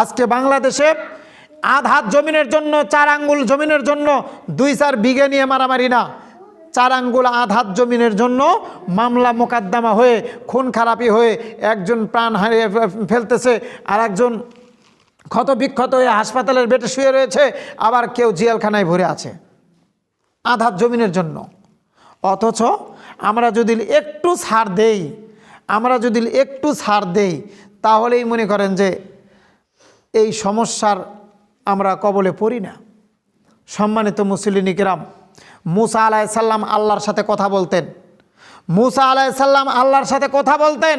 আজকে বাংলাদেশে আধাত জমিনের জন্য, 4 আঙ্গুল জমিনের জন্য 2-4 বিঘে নিয়ে মারামারি না, 4 আঙ্গুল আধাত জমিনের জন্য মামলা মোকদ্দমা হয়ে, খুন খারাপি হয়ে একজন প্রাণ হারিয়ে ফেলতেছে, আর একজন ক্ষত বিক্ষত হয়ে হাসপাতালের বেডে শুয়ে রয়েছে, আবার কেউ জেলখানায় ভরে আছে আধাত জমিনের জন্য। অথচ আমরা যদি একটু ছাড় দেই, তাহলেই মনে করেন যে এই সমস্যার আমরা কবলে পড়ি না। সম্মানিত মুসলিম কিরাম, মুসা আলাইহিস সালাম আল্লাহর সাথে কথা বলতেন। মুসা আলাইহিস সালাম আল্লাহর সাথে কথা বলতেন।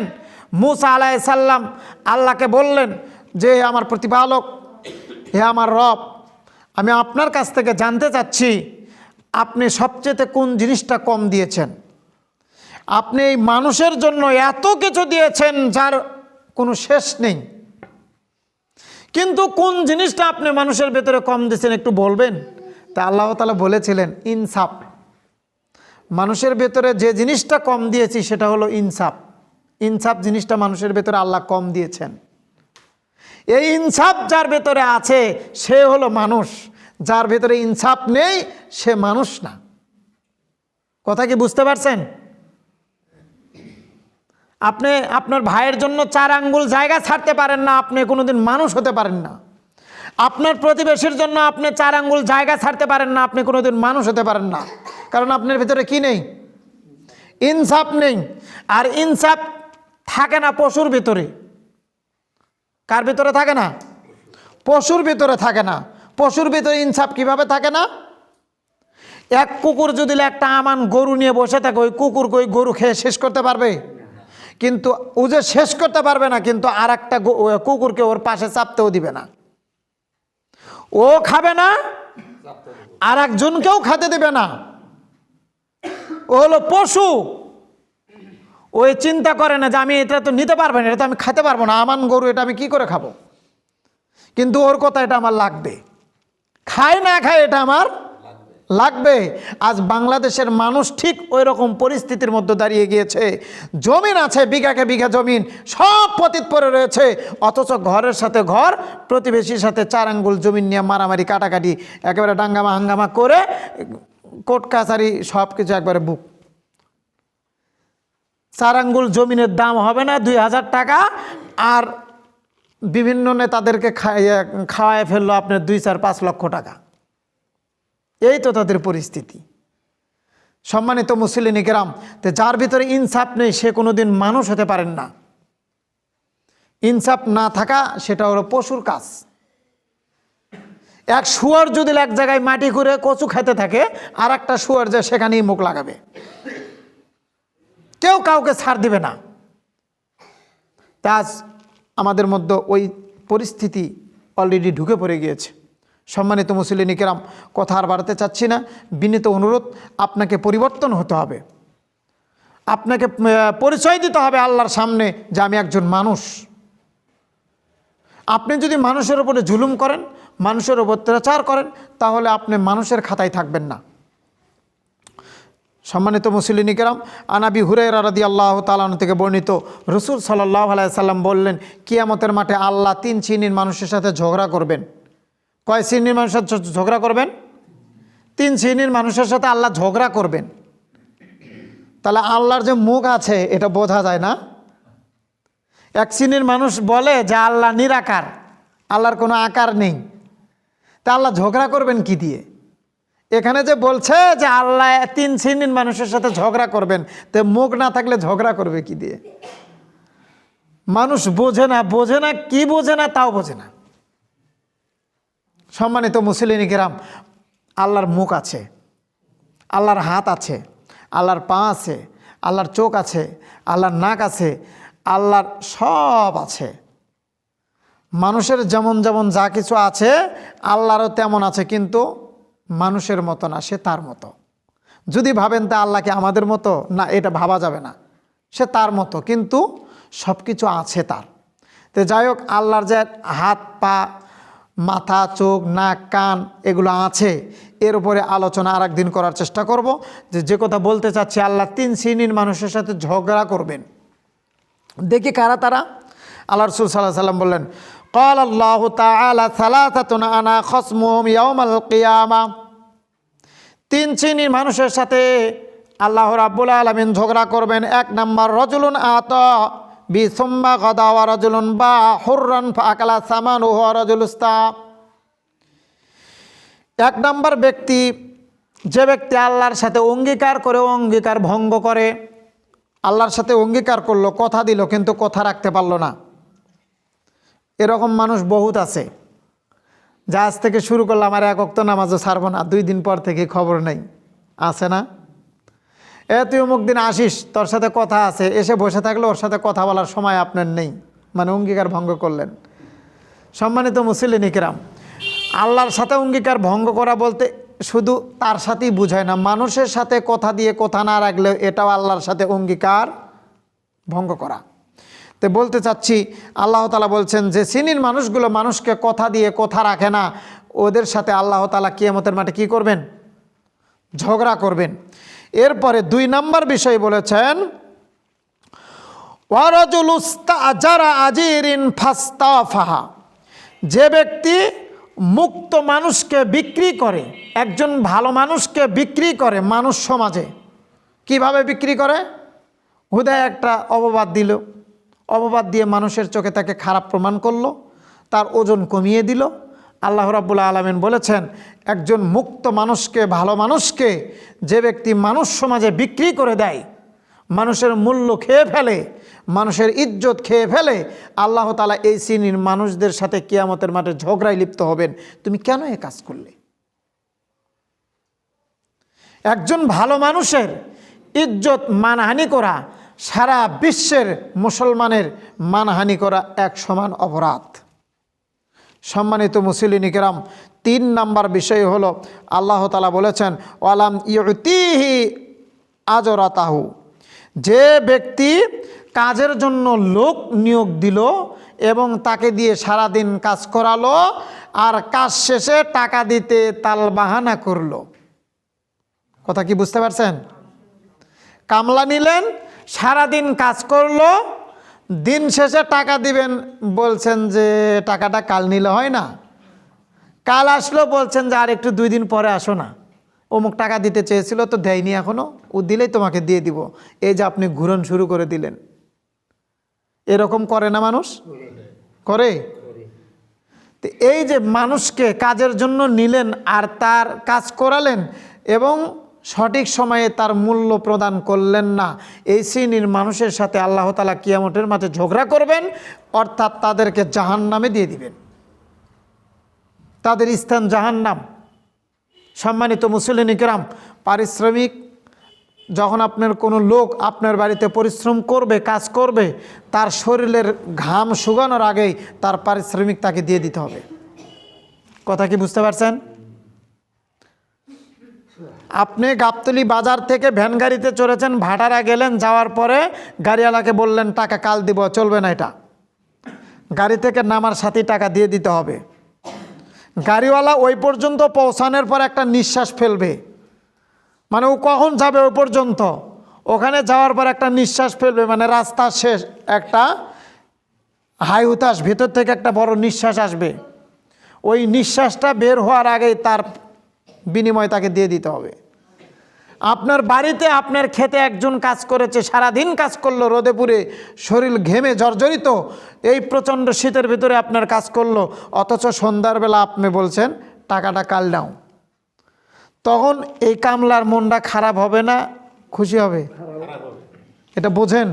মুসা আলাইহিস সালাম আল্লাহকে বললেন যে আমার প্রতিপালক, হে আমার রব, আমি আপনার কাছ থেকে জানতে চাচ্ছি আপনি সবচেয়ে কোন জিনিসটা কম দিয়েছেন। আপনি এই মানুষের জন্য এত কিছু দিয়েছেন যার কোনো শেষ নেই, কিন্তু কোন জিনিসটা আপনি মানুষের ভেতরে কম দিয়েছেন একটু বলবেন? তা আল্লাহ তাআলা বলেছিলেন ইনসাফ। মানুষের ভেতরে যে জিনিসটা কম দিয়েছি সেটা হলো ইনসাফ। ইনসাফ জিনিসটা মানুষের ভেতরে আল্লাহ কম দিয়েছেন। এই ইনসাফ যার ভেতরে আছে সে হলো মানুষ, যার ভেতরে ইনসাফ নেই সে মানুষ না। কথা কি বুঝতে পারছেন? আপনি আপনার ভাইয়ের জন্য 4 আঙ্গুল জায়গা ছাড়তে পারেন না, আপনি কোনোদিন মানুষ হতে পারেন না। আপনার প্রতিবেশীর জন্য আপনি 4 আঙ্গুল জায়গা ছাড়তে পারেন না, আপনি কোনোদিন মানুষ হতে পারেন না। কারণ আপনার ভিতরে কি নেই? ইনসাফ নেই। আর ইনসাফ থাকে না পশুর ভিতরে। কার ভিতরে থাকে না? পশুর ভিতরে থাকে না। পশুর ভিতরে ইনসাফ কিভাবে থাকে না? এক কুকুর যদি একটা আমান গরু নিয়ে বসে থাকে, ওই কুকুর ওই গরু খেয়ে শেষ করতে পারবে? কিন্তু ও যে শেষ করতে পারবে না, কিন্তু আর একটা কুকুরকে ওর পাশে চাপতেও দিবে না। ও খাবে না, আর একজনকেও খেতে দেবে না। ও হলো পশু। ওই চিন্তা করে না যে আমি এটা তো নিতে পারবো না, এটা তো আমি খেতে পারবো না, আমান গরু, এটা আমি কি করে খাবো। কিন্তু ওর কথা এটা আমার লাগবে, খায় না খায় এটা আমার লাগবে। আজ বাংলাদেশের মানুষ ঠিক ওই রকম পরিস্থিতির মধ্যে দাঁড়িয়ে গিয়েছে। জমিন আছে, বিঘাকে বিঘা জমিন, সব পতিত পড়ে রয়েছে, অথচ ঘরের সাথে ঘর, প্রতিবেশীর সাথে 4 আঙ্গুল জমিন নিয়ে মারামারি কাটাকাটি, একেবারে ডাঙ্গামা হাঙ্গামা করে কোর্ট কাছারি সব কিছু একবারে বুক। 4 আঙ্গুল জমিনের দাম হবে না 2000 টাকা, আর বিভিন্ন নেতাদেরকে খাওয়ায় ফেললো আপনার 2-4-5 লক্ষ টাকা। এই তো তাদের পরিস্থিতি। সম্মানিত মুসলিম কিরাম, তো যার ভিতরে ইনসাফ নেই সে কোনোদিন মানুষ হতে পারেন না। ইনসাফ না থাকা সেটা হলো পশুর কাজ। এক শুয়োর যদি এক জায়গায় মাটি করে কচু খেতে থাকে, আর একটা শুয়োর যে সেখানেই মুখ লাগাবে, কেউ কাউকে ছাড় দিবে না। তা আজ আমাদের মধ্যে ওই পরিস্থিতি অলরেডি ঢুকে পড়ে গিয়েছে। সম্মানিত মুসলিম কিরাম, কথা আর বাড়াতে চাচ্ছি না, বিনীত অনুরোধ, আপনাকে পরিবর্তন হতে হবে। আপনাকে পরিচয় দিতে হবে আল্লাহর সামনে যে আমি একজন মানুষ। আপনি যদি মানুষের উপরে জুলুম করেন, মানুষের উপর অত্যাচার করেন, তাহলে আপনি মানুষের খাতায় থাকবেন না। সম্মানিত মুসলিম কিরাম, আনাবি হুরায়রা রাদিয়াল্লাহু তাআলা আনহু থেকে বর্ণিত, রাসূল সাল্লাল্লাহু আলাইহি সাল্লাম বললেন, কিয়ামতের মাঠে আল্লাহ 3 শ্রেণীর মানুষের সাথে ঝগড়া করবেন। কয় শ্রেণীর মানুষের সাথে ঝগড়া করবেন? 3 শ্রেণীর মানুষের সাথে আল্লাহ ঝগড়া করবেন। তাহলে আল্লাহর যে মুখ আছে এটা বোঝা যায় না। এক শ্রেণীর মানুষ বলে যে আল্লাহ নিরাকার, আল্লাহর কোনো আকার নেই। তা আল্লাহ ঝগড়া করবেন কি দিয়ে? এখানে যে বলছে যে আল্লাহ 3 শ্রেণীর মানুষের সাথে ঝগড়া করবেন, তো মুখ না থাকলে ঝগড়া করবে কি দিয়ে? মানুষ বোঝে না কি বোঝে না তাও বোঝে না। সম্মানিত মুসলিম কিরাম, আল্লাহর মুখ আছে, আল্লাহর হাত আছে, আল্লাহর পা আছে, আল্লাহর চোখ আছে, আল্লাহর নাক আছে, আল্লাহর সব আছে। মানুষের যেমন যেমন যা কিছু আছে আল্লাহরও তেমন আছে, কিন্তু মানুষের মতো না, সে তার মতো। যদি ভাবেন তা আল্লাহকে আমাদের মতো, না, এটা ভাবা যাবে না। সে তার মতো, কিন্তু সব কিছু আছে তার। তো যাই হোক, আল্লাহর যে হাত পা মাথা চোখ নাক কান এগুলো আছে, এর উপরে আলোচনা আর একদিন করার চেষ্টা করব। যে কথা বলতে চাচ্ছি, আল্লাহ 3 শ্রেণীর মানুষের সাথে ঝগড়া করবেন। দেখি কারা তারা। আল্লাহ রাসূল সাল্লাল্লাহু আলাইহি ওয়াসাল্লাম বললেন, قال الله تعالى ثلاثة أنا خصمهم يوم القيامة। 3 শ্রেণীর মানুষের সাথে আল্লাহ রাব্বুল আলামিন ঝগড়া করবেন। 1 নম্বর, রাজুলুন আতা বিসুম্মা গাদা ওয়া রাজুলুন বা হুররান ফাআকালা সামানুহু ওয়া রাজুলুস্তা। 1 নম্বর ব্যক্তি, যে ব্যক্তি আল্লাহর সাথে অঙ্গীকার করে অঙ্গীকার ভঙ্গ করে। আল্লাহর সাথে অঙ্গীকার করলো, কথা দিল, কিন্তু কথা রাখতে পারলো না। এরকম মানুষ বহুত আছে। যা আজ থেকে শুরু করলাম আর 1 ওয়াক্ত নামাজও ছাড়বো না, 2 দিন পর থেকে খবর নেই, আছে না? তুই অমুক দিন আসিস, তোর সাথে কথা আছে, এসে বসে থাকলে ওর সাথে কথা বলার সময় আপনার নেই, মানে অঙ্গীকার ভঙ্গ করলেন। সম্মানিত মুসলিম কিরাম, আল্লাহর সাথে অঙ্গীকার ভঙ্গ করা বলতে শুধু তার সাথেই বুঝায় না, মানুষের সাথে কথা দিয়ে কথা না রাখলেও এটাও আল্লাহর সাথে অঙ্গীকার ভঙ্গ করা। তো বলতে চাচ্ছি, আল্লাহ তাআলা বলছেন যে শ্রেণীর মানুষগুলো মানুষকে কথা দিয়ে কথা রাখে না, ওদের সাথে আল্লাহ তাআলা কিয়ামতের মাঠে কি করবেন? ঝগড়া করবেন। এরপরে 2 নম্বর বিষয় বলেছেন, ওয়ারাজুলুস্তাজারা আজিরিন ফাস্তাফাহা। যে ব্যক্তি মুক্ত মানুষকে বিক্রি করে, একজন ভালো মানুষকে বিক্রি করে মানুষ সমাজে। কিভাবে বিক্রি করে? হুদায় একটা অপবাদ দিল, অপবাদ দিয়ে মানুষের চোখে তাকে খারাপ প্রমাণ করলো, তার ওজন কমিয়ে দিল। আল্লাহ রাব্বুল আলামিন বলেছেন, একজন মুক্ত মানুষকে, ভালো মানুষকে যে ব্যক্তি মানুষ সমাজে বিক্রি করে দেয়, মানুষের মূল্য খেয়ে ফেলে, মানুষের ইজ্জত খেয়ে ফেলে, আল্লাহ তাআলা এই শ্রেণীর মানুষদের সাথে কিয়ামতের মাঠে ঝগড়ায় লিপ্ত হবেন। তুমি কেন এ কাজ করলে? একজন ভালো মানুষের ইজ্জত মানহানি করা সারা বিশ্বের মুসলমানের মানহানি করা এক সমান অপরাধ। সম্মানিত মুসলিম কিরাম, 3 নম্বর বিষয় হলো, আল্লাহ তাআলা বলেছেন, ওয়ালাম ইউতিহি আজরাতাহু। যে ব্যক্তি কাজের জন্য লোক নিয়োগ দিল এবং তাকে দিয়ে সারাদিন কাজ করালো, আর কাজ শেষে টাকা দিতে তালবাহানা করলো। কথা কি বুঝতে পারছেন? কামলা নিলেন, সারাদিন কাজ করলো, দিন শেষে টাকা দিবেন, বলছেন যে টাকাটা কাল নিলে হয় না? কাল আসলো, বলছেন যে আর একটু 2 দিন পরে আসো না, অমুক টাকা দিতে চেয়েছিল তো দেয়নি এখনো, ও দিলেই তোমাকে দিয়ে দিব। এই যে আপনি ঘুরন শুরু করে দিলেন। এরকম করে না মানুষ? করে। তো এই যে মানুষকে কাজের জন্য নিলেন আর তার কাজ করালেন এবং সঠিক সময়ে তার মূল্য প্রদান করলেন না, এই শ্রেণীর মানুষের সাথে আল্লাহ তাআলা কিয়ামতের মাঠে ঝগড়া করবেন, অর্থাৎ তাদেরকে জাহান্নামে দিয়ে দিবেন, তাদের স্থান জাহান্নাম। সম্মানিত মুসলিম কিরাম, পারিশ্রমিক যখন আপনার কোনো লোক আপনার বাড়িতে পরিশ্রম করবে, কাজ করবে, তার শরীরের ঘাম শুকানোর আগেই তার পারিশ্রমিক তাকে দিয়ে দিতে হবে। কথা কি বুঝতে পারছেন? আপনি গাবতলী বাজার থেকে ভ্যান গাড়িতে চড়েছেন, ভাটারা গেলেন, যাওয়ার পরে গাড়িওয়ালাকে বললেন টাকা কাল দিব, চলবে না এটা। গাড়ি থেকে নামার সাথেই টাকা দিয়ে দিতে হবে। গাড়িওয়ালা ওই পর্যন্ত পৌঁছানোর পর একটা নিঃশ্বাস ফেলবে, মানে ও কখন যাবে ওই পর্যন্ত, ওখানে যাওয়ার পর একটা নিঃশ্বাস ফেলবে, মানে রাস্তা শেষ, একটা হাই হুতাশ, ভেতর থেকে একটা বড় নিঃশ্বাস আসবে। ওই নিঃশ্বাসটা বের হওয়ার আগেই তার বিনিময় তাকে দিয়ে দিতে হবে। আপনার বাড়িতে আপনার খেতে একজন কাজ করেছে, সারাদিন কাজ করলো রোদে পুড়ে, শরীর ঘেমে জর্জরিত, এই প্রচণ্ড শীতের ভিতরে আপনার কাজ করলো, অথচ সন্ধ্যার বেলা আপনি বলছেন টাকাটা কাল দাও। তখন এই কামলার মনটা খারাপ হবে না খুশি হবে? এটা বোঝেন?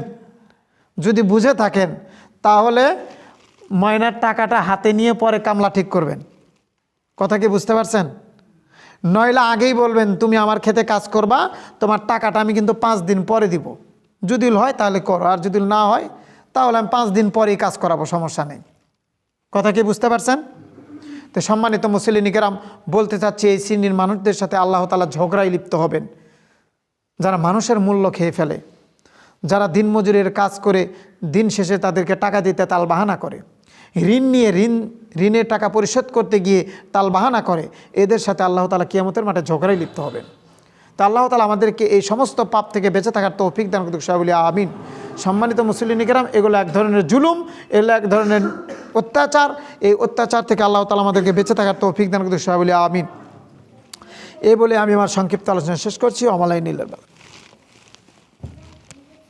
যদি বুঝে থাকেন তাহলে ময়নার টাকাটা হাতে নিয়ে পরে কামলা ঠিক করবেন। কথা কি বুঝতে পারছেন? নইলে আগেই বলবেন তুমি আমার খেতে কাজ করবা, তোমার টাকাটা আমি কিন্তু 5 দিন পরে দিব, যদি হয় তাহলে করো, আর যদি না হয় তাহলে আমি 5 দিন পরেই কাজ করাবো, সমস্যা নেই। কথা কি বুঝতে পারছেন? তো সম্মানিত মুসলিম কেরাম, বলতে চাচ্ছি এই শ্রেণীর মানুষদের সাথে আল্লাহ তাআলা ঝগড়ায় লিপ্ত হবেন, যারা মানুষের মূল্য খেয়ে ফেলে, যারা দিনমজুরের কাজ করে দিন শেষে তাদেরকে টাকা দিতে তালবাহানা করে, ঋণ নিয়ে ঋণের টাকা পরিশোধ করতে গিয়ে তালবাহানা করে, এদের সাথে আল্লাহ তাআলা কিয়ামতের মাঠে ঝগড়ায় লিপ্ত হবেন। তা আল্লাহ তাআলা আমাদেরকে এই সমস্ত পাপ থেকে বেঁচে থাকার তৌফিক দান করুক, সবাই বলি আমিন। সম্মানিত মুসলিম কেরাম, এগুলো এক ধরনের জুলুম, এগুলো এক ধরনের অত্যাচার। এই অত্যাচার থেকে আল্লাহ তাআলা আমাদেরকে বেঁচে থাকার তৌফিক দান করুক, সবাই বলি আমিন। এই বলে আমি আমার সংক্ষিপ্ত আলোচনা শেষ করছি। আমালাই নীল।